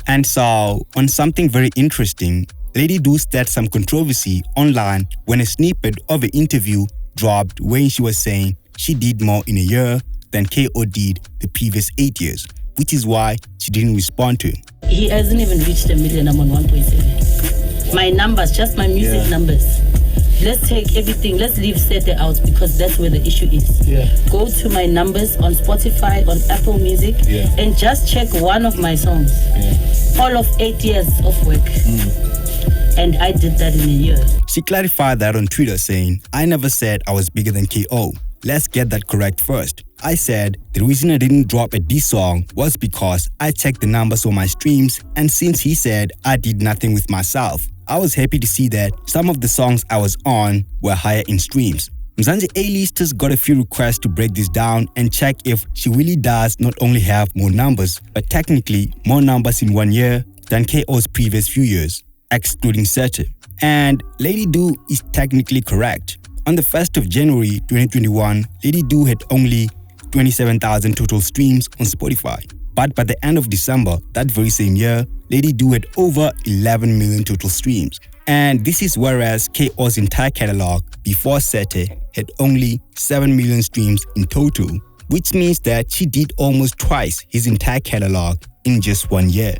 And so, on something very interesting, Lady Do stirred some controversy online when a snippet of an interview dropped wherein she was saying she did more in a year than QUO did the previous 8 years, which is why she didn't respond to him. He hasn't even reached 1 million. I'm on 1.7. My numbers, just my music numbers. Let's take everything. Let's leave Sete out because that's where the issue is. Go to my numbers on Spotify, on Apple Music, and just check one of my songs. All of 8 years of work. And I did that in a year. She clarified that on Twitter saying, "I never said I was bigger than QUO. Let's get that correct first. I said the reason I didn't drop a diss song was because I checked the numbers on my streams, and since he said I did nothing with myself, I was happy to see that some of the songs I was on were higher in streams." Mzansi A-listers got a few requests to break this down and check if she really does not only have more numbers, but technically more numbers in 1 year than QUO's previous few years, excluding Sete. And Lady Do is technically correct. On the 1st of January 2021, Lady Do had only 27,000 total streams on Spotify. But by the end of December that very same year, Lady Do had over 11 million total streams. And this is whereas QUO's entire catalog before Sete had only 7 million streams in total, which means that she did almost twice his entire catalog in just 1 year.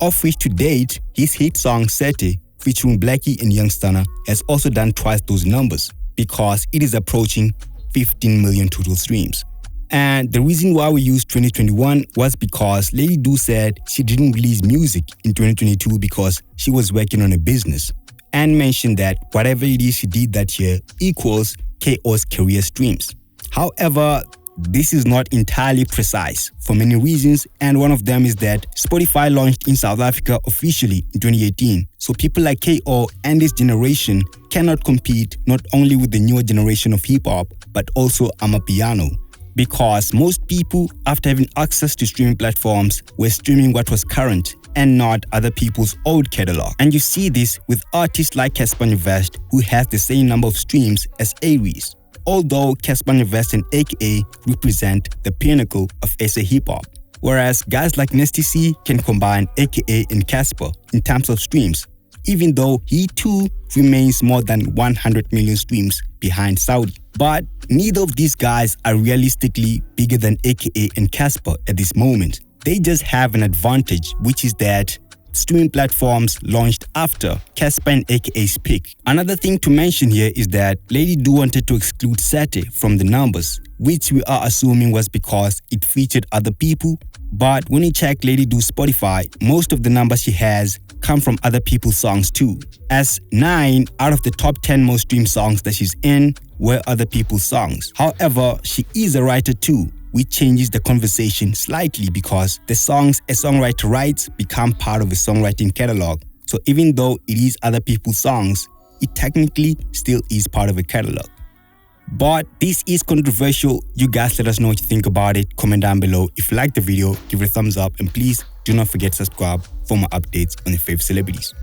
Of which to date, his hit song Sete, featuring Blackie and Young Stunner, has also done twice those numbers because it is approaching 15 million total streams. And the reason why we used 2021 was because Lady Do said she didn't release music in 2022 because she was working on a business, and mentioned that whatever it is she did that year equals QUO's career streams. However, this is not entirely precise for many reasons, and one of them is that Spotify launched in South Africa officially in 2018, so people like QUO and this generation cannot compete not only with the newer generation of hip-hop, but also amapiano. Because most people, after having access to streaming platforms, were streaming what was current and not other people's old catalog. And you see this with artists like Casper Nyovest, who has the same number of streams as ENQUIRIES, although Casper Nyovest and AKA represent the pinnacle of SA hip-hop, whereas guys like Nasty C can combine AKA and Casper in terms of streams, even though he too remains more than 100 million streams behind Saudi. But neither of these guys are realistically bigger than AKA and Casper at this moment. They just have an advantage, which is that streaming platforms launched after Casper and AKA's peak. Another thing to mention here is that Lady Do wanted to exclude Sete from the numbers, which we are assuming was because it featured other people. But when you check Lady Do's Spotify, most of the numbers she has come from other people's songs too, as 9 out of the top 10 most streamed songs that she's in were other people's songs. However, she is a writer too, which changes the conversation slightly because the songs a songwriter writes become part of a songwriting catalog. So even though it is other people's songs, it technically still is part of a catalog. But this is controversial. You guys let us know what you think about it. Comment down below. If you like the video, give it a thumbs up, and please do not forget to subscribe for more updates on your favorite celebrities.